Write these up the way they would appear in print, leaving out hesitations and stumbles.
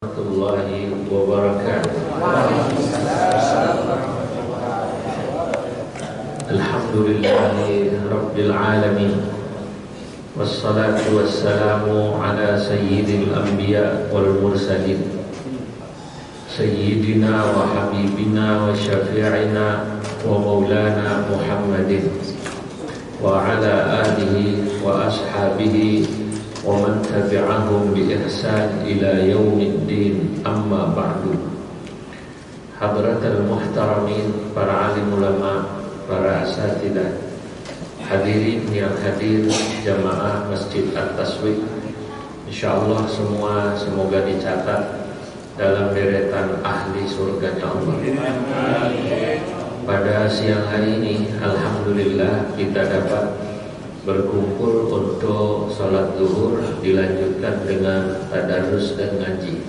Warahmatullahi wabarakatuh. Alhamdulillahi rabbil alamin. Wassalatu wassalamu ala sayyidil anbiya wal mursalin, sayyidina wa habibina wa syafi'ina wa maulana Muhammadin wa ala alihi wa ashabihi wa man tabi'ahum bi ihsan ila yaumiddin, amma ba'du. Hadratal muhtaramin, para alim ulama, para asatidah, hadirin yang hadir jamaah Masjid At-Taswik, insyaallah semua semoga dicatat dalam deretan ahli surganya Allah. Pada siang hari ini alhamdulillah kita dapat berkumpul untuk sholat zuhur, dilanjutkan dengan tadarus dan ngaji.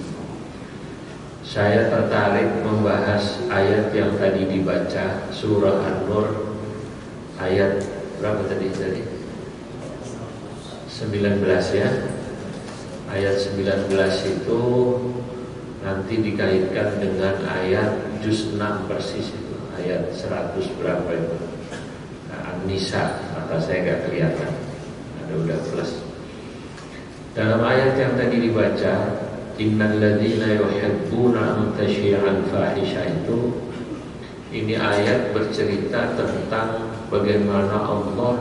Saya tertarik membahas ayat yang tadi dibaca, surah An-Nur ayat berapa tadi? 19 ya. Ayat 19 itu nanti dikaitkan dengan ayat juz 6 persis itu, ayat 100 berapa itu? An-Nisa, mata saya gak kelihatan, ada udah plus. Dalam ayat yang tadi dibaca, innal ladzina yuhibbuna an tasyi'al fahisha, itu ini ayat bercerita tentang bagaimana Allah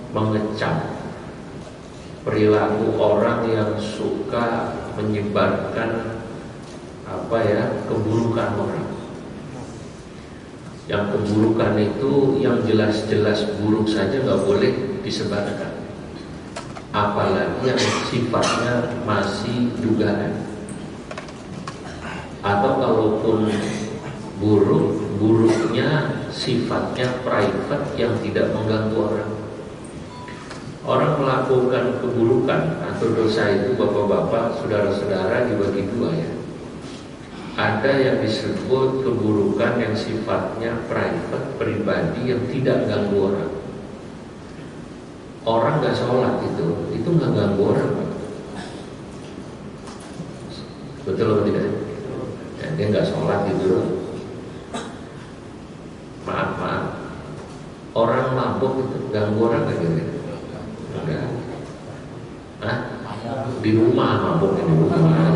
mengecam perilaku orang yang suka menyebarkan keburukan orang. Yang keburukan itu yang jelas-jelas buruk saja nggak boleh disebarkan, apalagi yang sifatnya masih dugaan, atau kalaupun buruknya sifatnya private yang tidak mengganggu orang. Orang melakukan keburukan atau dosa itu, bapak-bapak, saudara-saudara, dibagi dua ya. Ada yang disebut keburukan yang sifatnya private, pribadi, yang tidak ganggu orang. Orang gak sholat itu gak ganggu orang, Pak. Betul atau tidak? Ya, dia gak sholat gitu. Maaf. Orang mabuk itu ganggu orang gak gitu? Enggak. Hah? Di rumah mabuk, di rumah,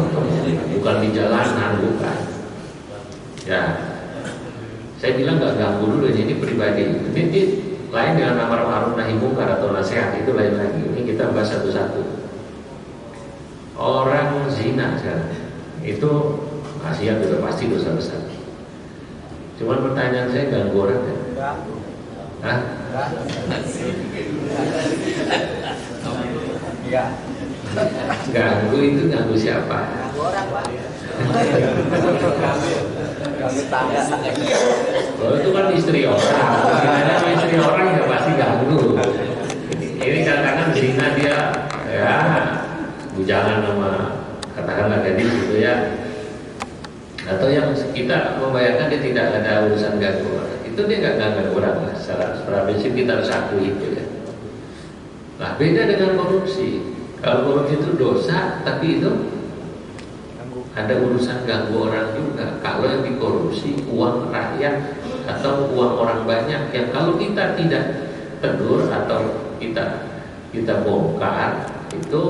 bukan di jalanan, bukan. Ya, saya bilang nggak ganggu dulu, ini pribadi. Ini lain dengan amar ma'ruf nahi munkar atau nasihat, itu lain lagi. Ini kita bahas satu-satu. Orang zina sekarang itu maksiat sudah pasti dosa besar. Cuman pertanyaan saya, ganggu orang kan? Hah? Iya. Ganggu itu ganggu siapa? Ganggu orang, Pak. Ganggu tangga. Oh, itu kan istri orang. Karena istri orang ya pasti ganggu. Ini kadang-kadang zina dia ya bujangan sama katakanlah gadis gitu ya. Atau yang kita membayangkan dia tidak ada urusan ganggu orang. Itu dia nggak ganggu orang lah. Secara prinsip kita harus akui itu ya. Nah, beda dengan korupsi. Kalau korupsi itu dosa, tapi itu ada urusan ganggu orang juga. Kalau yang dikorupsi uang rakyat atau uang orang banyak, yang kalau kita tidak tegur atau kita bongkar, itu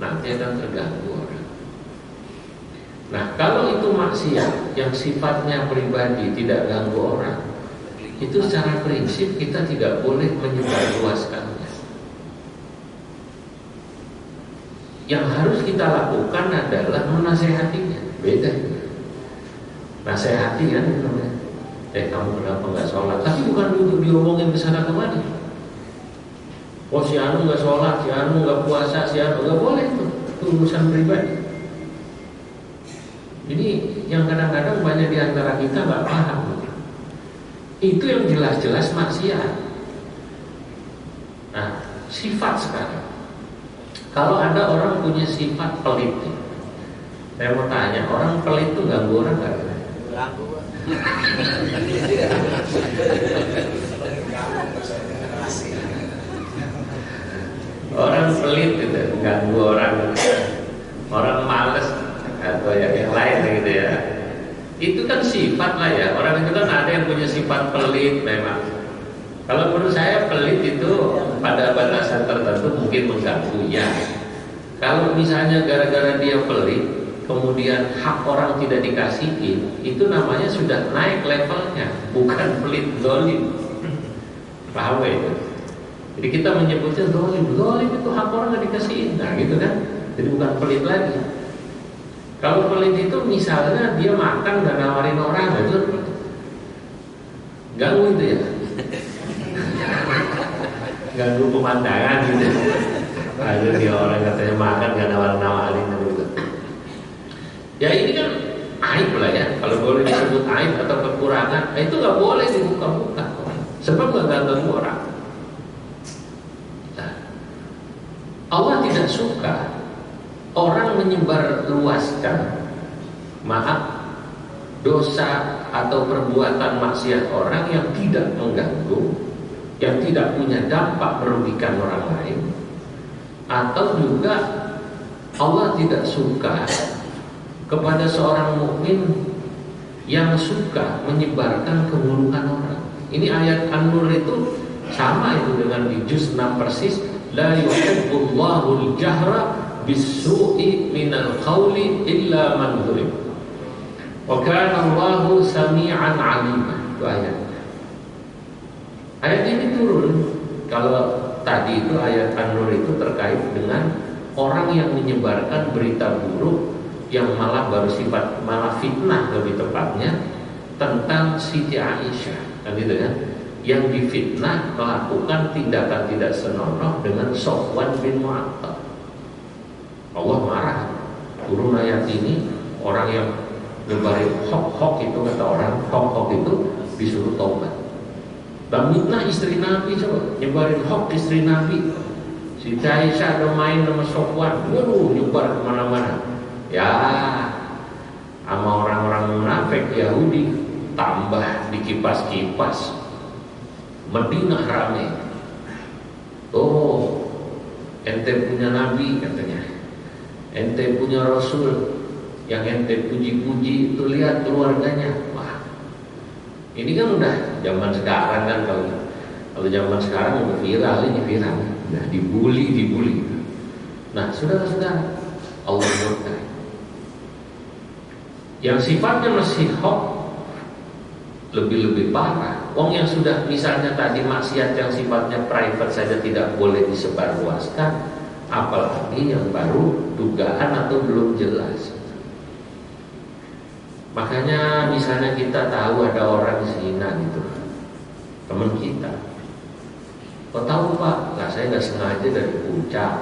nanti akan terganggu orang. Nah, kalau itu maksiat yang sifatnya pribadi, tidak ganggu orang, itu secara prinsip kita tidak boleh menyebarluaskannya. Yang harus kita lakukan adalah menasehatinya. Beda. Nasehati kan, kamu kenapa nggak sholat? Tapi bukan untuk diomongin ke sana kemari. Oh, si Anu nggak sholat, si Anu nggak puasa, si Anu nggak boleh itu urusan pribadi. Ini yang kadang-kadang banyak di antara kita nggak paham. Itu yang jelas-jelas maksiat. Nah, sifat sekarang. Kalau ada orang punya sifat pelit, saya mau tanya, orang pelit itu ganggu orang nggak? Ganggu. Orang pelit itu ganggu orang malas atau ya gitu ya. Itu kan sifat lah ya. Orang itu kan ada yang punya sifat pelit memang. Kalau menurut saya pelit itu pada batasan tertentu mungkin mengganggu ya. Kalau misalnya gara-gara dia pelit, kemudian hak orang tidak dikasihin, itu namanya sudah naik levelnya, bukan pelit zalim. Paham gak itu? Jadi kita menyebutnya zalim itu hak orang nggak dikasihin, nah gitu kan? Jadi bukan pelit lagi. Kalau pelit itu misalnya dia makan dan nawarin orang, itu ganggu itu ya. Ganggu pemandangan gitu. Ada dia orang katanya makan gak nawar-nawarin gitu. Ya ini kan aib lah ya. Kalau boleh disebut aib atau kekurangan, itu gak boleh dibuka-buka. Sebab gak ganggu orang. Nah, Allah tidak suka orang menyebar luaskan dosa atau perbuatan maksiat orang yang tidak mengganggu, yang tidak punya dampak merugikan orang lain. Atau juga Allah tidak suka kepada seorang mukmin yang suka menyebarkan keburukan orang. Ini ayat An-Nur itu sama itu dengan di juz 6 persis. La yuhibbullahu al-jahra bis-su'i minal qawli illa man zulim. Wa kana Allahu sami'an 'alima. Itu ayat. Ayat ini turun kalau tadi itu ayat An-Nur itu terkait dengan orang yang menyebarkan berita buruk yang malah fitnah lebih tepatnya tentang Siti Aisyah, kan gitu kan? Yang difitnah melakukan tindakan tidak senonoh dengan Sofwan bin Mu'attal. Allah marah. Turun ayat ini, orang yang nyebarin hoax itu kata orang, hoax itu disuruh taubat. Dan mitnah istri Nabi, coba nyebarin hoax istri Nabi. Si Aisyah ada main sama Sofwan, waduh nyebar kemana-mana. Ya, sama orang-orang munafik Yahudi tambah dikipas-kipas. Madinah rame. Oh, ente punya Nabi katanya, ente punya Rasul, yang ente puji-puji itu lihat keluarganya. Wah, ini kan udah zaman sekarang kan, kalau zaman sekarang udah viral, ini viral, udah dibully. Nah, saudara-saudara, Allah murka. Yang sifatnya masih hoax lebih parah. Wong yang sudah misalnya tadi maksiat yang sifatnya private saja tidak boleh disebarluaskan, apalagi yang baru dugaan atau belum jelas. Makanya misalnya kita tahu ada orang zina gitu, teman kita. Kok tahu Pak? Lah saya nggak sengaja dari puncak.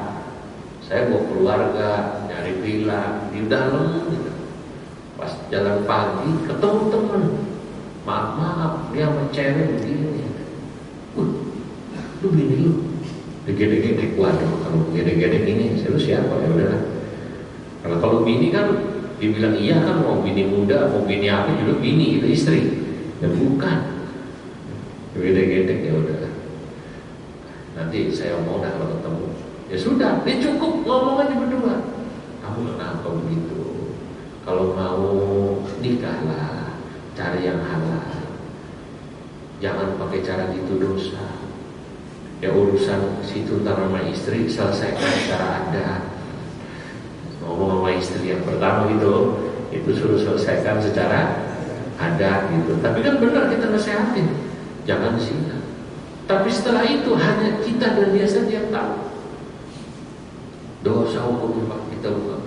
Saya bawa keluarga nyari villa di dalam gitu. Pas jalan pagi ketemu teman. Maaf dia mencari begini. Lu bini lu gede-gede, waduh kalau gede-gede ini lu siapa ya udahlah. Kalau bini kan dibilang iya kan, mau bini muda mau bini apa juga bini itu istri. Ya bukan. Gede-gede ya udah. Nanti saya mau dah kalau ketemu. Ya sudah, dia cukup ngomong aja berdua. Kamu kenapa begitu? Kalau mau nikahlah, cari yang halal. Jangan pakai cara gitu, dosa. Ya urusan situ ntar sama istri selesaikan secara adat. Ngomong sama istri yang pertama gitu, itu suruh selesaikan secara adat gitu. Tapi kan benar kita nasihatin, jangan zina. Tapi setelah itu hanya kita dan dia saja yang tahu. Dosa hukumnya Pak, kita bukan.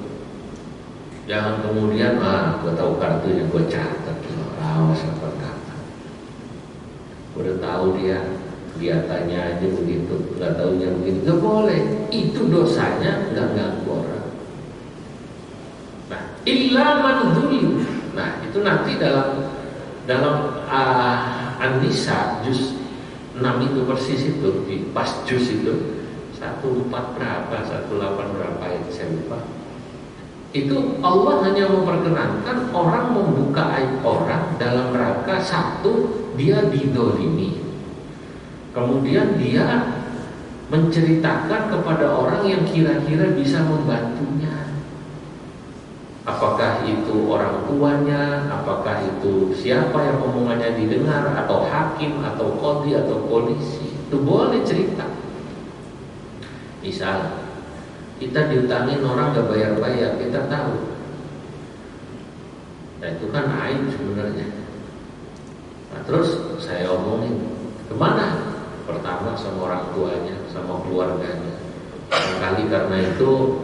Jangan kemudian gue tahu kartunya, gue catat, awas apa kata. Udah tahu dia kelihatannya aja begitu, nggak tahunya begitu, nggak boleh. Itu dosanya nggak ganggu orang. Nah, illa man zulim. Nah, itu nanti dalam An-Nisa juz 6 itu persis itu, di pas juz itu 14 berapa, 18 berapa itu saya lupa. Itu Allah hanya memperkenankan orang membuka aib orang dalam rangka satu, dia didolimi, kemudian dia menceritakan kepada orang yang kira-kira bisa membantunya. Apakah itu orang tuanya, apakah itu siapa yang omongannya didengar, atau hakim, atau qadhi, atau polisi, itu boleh cerita. Misal kita diutangin orang gak bayar-bayar, kita tahu. Nah itu kan aib sebenarnya. Nah terus saya omongin, kemana? Pertama sama orang tuanya, sama keluarganya. Kali karena itu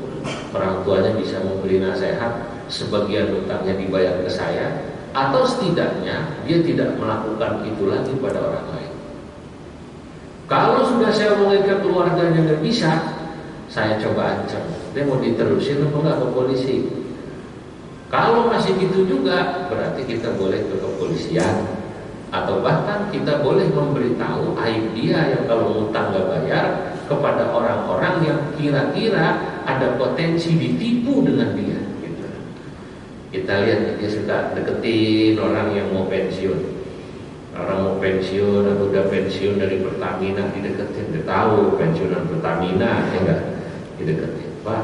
orang tuanya bisa memberi nasihat, sebagian utangnya dibayar ke saya, atau setidaknya dia tidak melakukan itu lagi pada orang lain. Kalau sudah saya omongin ke keluarganya nggak bisa, saya coba ancam, dia mau diterusin atau enggak ke polisi. Kalau masih gitu juga, berarti kita boleh ke kepolisian, atau bahkan kita boleh memberitahu aib dia yang kalau ngutang nggak bayar kepada orang-orang yang kira-kira ada potensi ditipu dengan dia. Gitu. Kita lihat dia suka deketin orang yang mau pensiun. Orang mau pensiun atau udah pensiun dari Pertamina, dideketin. Dia tahu pensiunan Pertamina, ya enggak? Dideketin, Pak,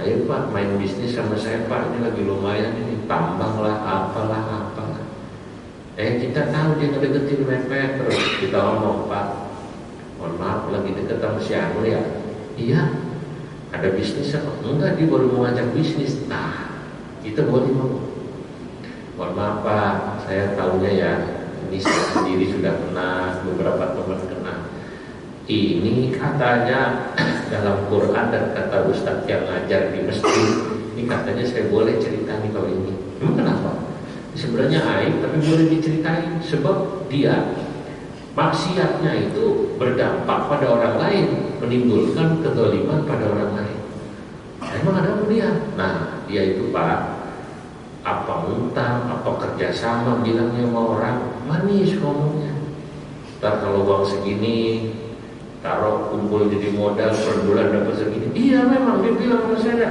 ayo Pak main bisnis sama saya Pak, ini lagi lumayan ini, tambang lah, apalah. Kita tahu dia ngedeketin mepet, terus kita ngomong, Pak, mohon maaf lagi deket sama si Anu ya. Iya, ada bisnis apa? Enggak, dia baru mau ngajak bisnis. Nah, kita boleh ngomong, mohon maaf Pak, saya tahunya ya, ini saya sendiri sudah kena, beberapa teman kena. Ini katanya dalam Quran dan kata Ustadz yang ngajar di masjid, ini katanya saya boleh cerita nih kalau ini. Emang kenapa? Sebenarnya aib tapi boleh diceritain, sebab dia maksiatnya itu berdampak pada orang lain, menimbulkan kezaliman pada orang lain. Emang ada apa dia? Nah, dia itu Pak, apa ngutang, apa kerjasama, bilangnya sama orang, manis ngomongnya. Ntar kalau uang segini, taruh kumpul jadi modal per bulan dapat segini. Iya memang dia bilang sama saya,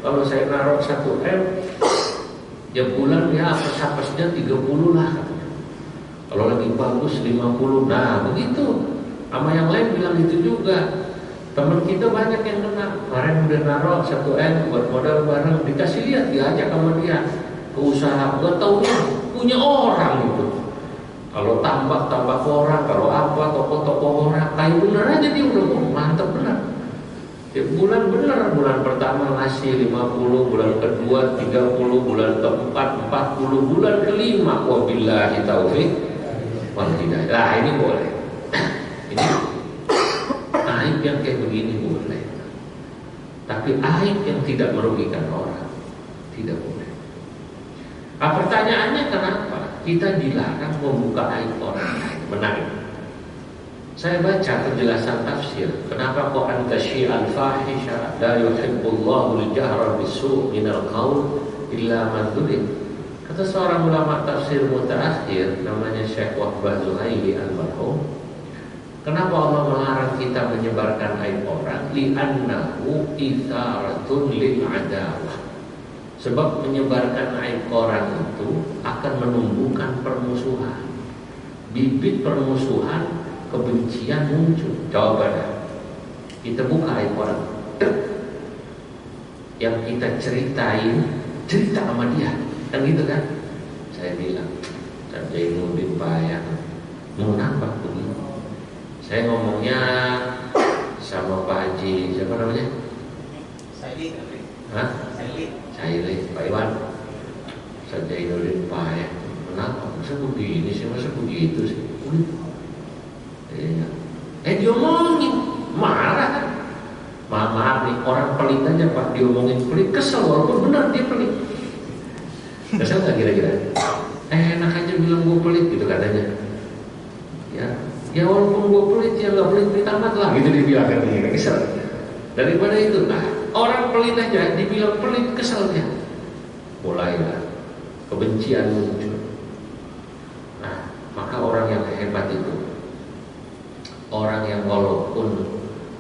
kalau saya naruh 1M, ya bulan ya apes-apesnya 30 lah katanya. Kalau lagi bagus 50. Nah begitu. Sama yang lain bilang itu juga. Teman kita banyak yang kena. Kemarin udah naruh 1M buat modal bareng, dikasih lihat, diajak sama dia ke usaha, gak taunya punya orang itu. Kalau tambak orang, kalau apa toko orang, kayak bener aja dia udah mantep bener. Ya, bulan bener, bulan pertama ngasih 50, bulan kedua 30, bulan keempat 40, bulan kelima wabillahi taufik wal hidayah. Nah ini boleh. Ini aib yang kayak begini boleh. Tapi aib yang tidak merugikan orang tidak boleh. Nah, pertanyaannya kenapa kita dilarang membuka aib orang lain? Menarik. Saya baca penjelasan tafsir, kenapa kok antasyi al-fahisha la yuhibbullahu al-jahra bisu' minal qaul illa man zulim. Kata seorang ulama tafsir mutaakhir namanya Syekh Wahbah Zuhaili almarhum, kenapa Allah melarang kita menyebarkan aib orang? Li'annahu itharatun lil adawah. Sebab menyebarkan aib orang itu akan menumbuhkan permusuhan. Bibit permusuhan, kebencian muncul. Jawabannya, kita buka aib orang, yang kita cerita sama dia, kan gitu kan? Saya bilang, Ustaz Jainuddin payah, mau nambah begini. Saya ngomongnya sama Pak Haji, siapa namanya? Saili. Hah? Saili, Pak Iwan. Ustaz Jainuddin payah, kenapa? Masa begini sih, masa begitu sih? Diomongin, marah kan? Maaf nih, orang pelit aja Pak, diomongin pelit, kesel walaupun benar dia pelit. Kesel gak kira-kira? Enak aja bilang gue pelit gitu katanya. Ya walaupun gue pelit, ya gak pelit amat lah gitu dibilang kan, kesel. Daripada itu, nah orang pelit aja dibilang pelit, kesel dia. Mulailah kebencian muncul. Nah, maka orang yang hebat itu orang yang walaupun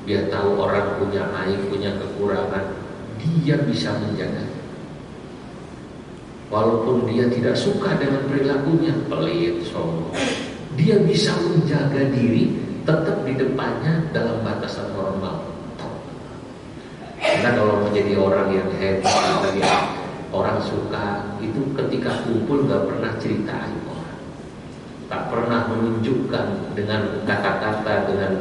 dia tahu orang punya aib, punya kekurangan, dia bisa menjaga. Walaupun dia tidak suka dengan perilakunya, pelit, sombong, dia bisa menjaga diri tetap di depannya dalam batasan normal. Karena kalau menjadi orang yang hebat, orang suka itu ketika kumpul gak pernah cerita aib orang, tak pernah menunjukkan dengan kata-kata, dengan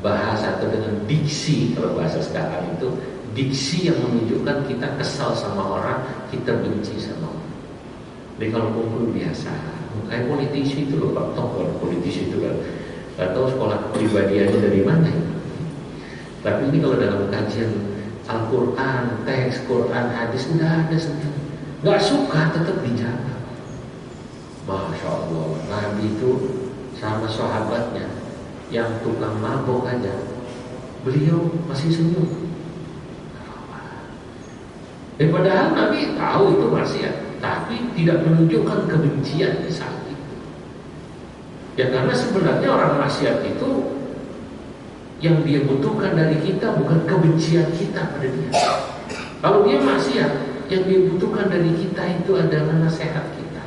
bahasa atau dengan diksi. Kalau bahasa sekarang itu diksi yang menunjukkan kita kesal sama orang, kita benci sama orang. Jadi kalau kumpul biasa, kayak politisi itu loh Pak, tokoh politisi itu kan gak tahu sekolah kepribadiannya dari mana ya. Tapi ini kalau dalam kajian Al-Quran, teks Quran, hadis nggak ada sebenarnya. Nggak suka tetap dijaga. Masya Allah, Nabi itu sama sahabatnya yang tukang mabok aja, beliau masih senyum. Padahal Nabi tahu itu maksiat, tapi tidak menunjukkan kebencian di saat itu. Ya karena sebenarnya orang maksiat itu yang dia butuhkan dari kita bukan kebencian kita pada dia. Kalau dia maksiat, yang dia butuhkan dari kita itu adalah nasihat kita.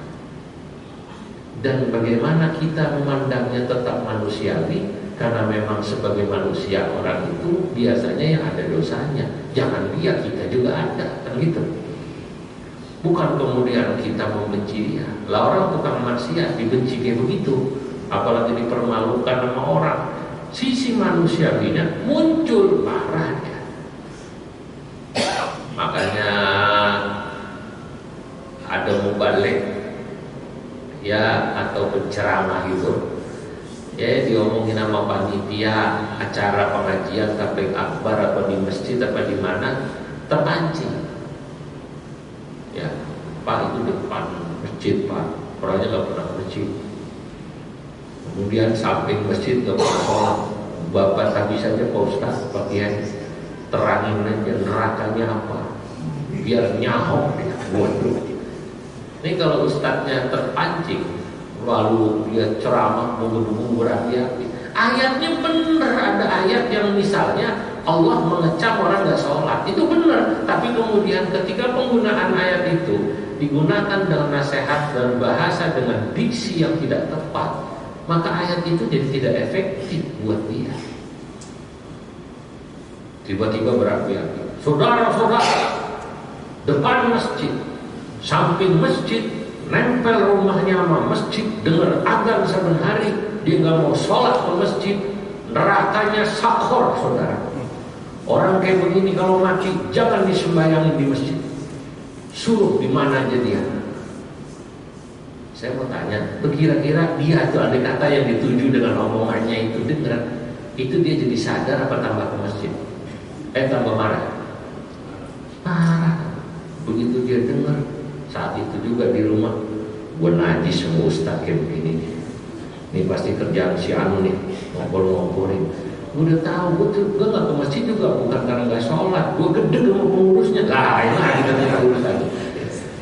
Dan bagaimana kita memandangnya tetap manusiawi, karena memang sebagai manusia orang itu biasanya yang ada dosanya. Jangan dia, kita juga ada, kan gitu. Bukan kemudian kita membenci dia. Lah orang tukang maksiat dibenci kayak begitu, apalagi dipermalukan sama orang. Sisi manusiawinya muncul, marah dia. Makanya ada mubalik ya atau penceramah gitu, ya diomongin sama panitia acara pengajian tabligh akbar atau di masjid apa di mana, terpancing. Ya, Pak itu depan masjid Pak, orangnya nggak pernah masjid. Kemudian samping masjid nggak pernah sholat. Bapak tadi saja Pak Ustaz pakai terangin aja nerakanya apa, biar nyahok dia. Waduh. Ini kalau ustadznya terpancing, lalu dia ceramah menggebu-gebu berapi-api. Ayatnya benar, ada ayat yang misalnya Allah mengecam orang nggak sholat, itu benar. Tapi kemudian ketika penggunaan ayat itu digunakan dengan nasihat dan bahasa dengan diksi yang tidak tepat, maka ayat itu jadi tidak efektif buat dia. Tiba-tiba berapi-api. Saudara-saudara, depan masjid, samping masjid, nempel rumahnya sama masjid, dengar adzan saben hari, dia nggak mau sholat ke masjid, nerakanya sakhor, saudara. Orang kayak begini kalau mati jangan disembayangin di masjid, suruh di mana aja dia. Saya mau tanya, kira-kira dia tuh ada kata yang dituju dengan omongannya itu dengar, itu dia jadi sadar apa tambah ke masjid? Tambah marah. Marah. Begitu dia dengar, saat itu juga di rumah, gue najis sama ustaz kayak begini nih. Ini pasti kerjaan si Anu nih, ngompol-ngompolin. Gue udah tahu, gue gak ke masjid juga bukan karena gak sholat, gue gede sama pengurusnya. Lah, ini kita urusan.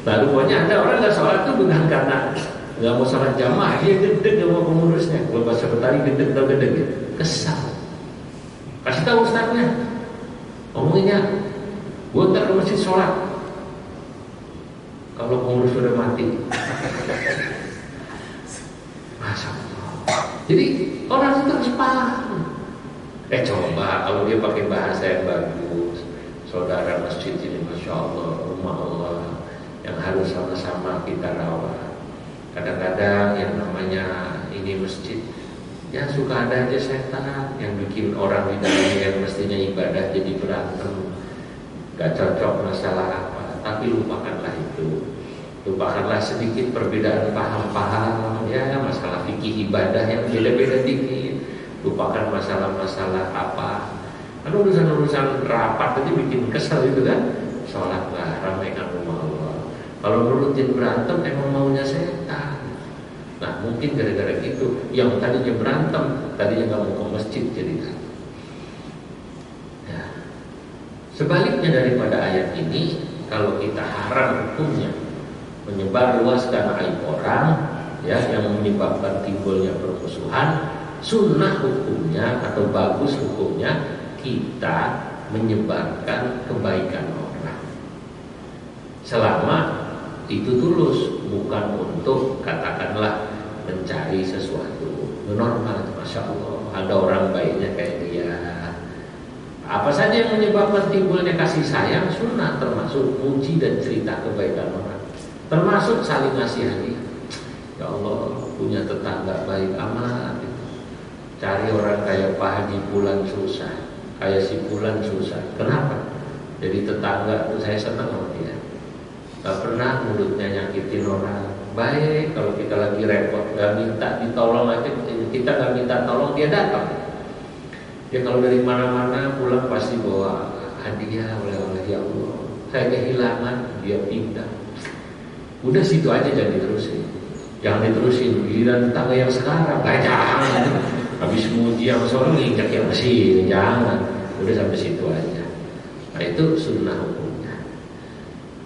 Lalu pokoknya ada orang gak sholat tuh bukan karena gak mau sholat jamaah, dia gede sama pengurusnya. Gue bahasa Betawi gede atau gede gitu, kesal. Kasih tahu ustaznya, ngomonginnya, gue ntar ke masjid sholat kalau pengurus sudah mati. Masya Allah. Jadi orang itu harus paham. Coba kalau dia pakai bahasa yang bagus, saudara masjid ini Masya Allah, rumah Allah yang harus sama-sama kita rawat. Kadang-kadang yang namanya ini masjid, ya suka ada aja setan yang bikin orang di dalamnya yang mestinya ibadah jadi berantem, gak cocok masalah apa. Tapi lupakanlah itu, lupakanlah sedikit perbedaan paham-paham, ya masalah fikih ibadah yang beda-beda dikit, lupakan masalah-masalah apa. Kan urusan-urusan rapat tadi bikin kesel itu kan, sholatlah, ramaikan rumah Allah. Kalau nurutin berantem emang maunya setan. Nah mungkin gara-gara gitu, yang tadinya berantem, tadinya nggak mau ke masjid jadi kan. Ya. Sebaliknya daripada ayat ini, kalau kita haram hukumnya menyebar luaskan aib orang, ya yang menyebabkan timbulnya permusuhan, sunnah hukumnya atau bagus hukumnya kita menyebarkan kebaikan orang selama itu tulus, bukan untuk katakanlah mencari sesuatu. Normal, Masya Allah, ada orang baiknya kayak dia, Apa saja yang menyebabkan timbulnya kasih sayang sunnah, termasuk puji dan cerita kebaikan orang, termasuk saling ngasihani. Ya Allah, punya tetangga baik amat gitu. Cari orang kayak Pak Haji Pulan susah, kayak si Pulan susah. Kenapa? Jadi tetangga itu saya senang sama dia. Gak pernah mulutnya nyakitin orang. Baik, kalau kita lagi repot, gak minta ditolong aja, kita gak minta tolong, dia datang. Ya kalau dari mana-mana pulang pasti bawa hadiah oleh-oleh. Ya Allah, saya kehilangan, dia pindah. Udah situ aja, jangan diterusin. Jangan diterusin giliran tangga yang sekarang. Jangan. Habis muji yang seorang nginjak yang sini, jangan. Udah sampai situ aja. Nah itu sunnah hukumnya.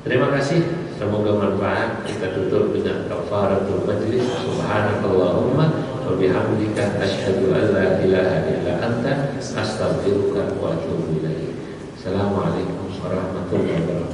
Terima kasih. Semoga manfaat. Kita tutup dengan kafaratul majlis. Subhanakallahumma wa bihamdika asyhadu an la ilaha illa anta astaghfiruka wa atubu ilaik. Assalamualaikum warahmatullahi wabarakatuh.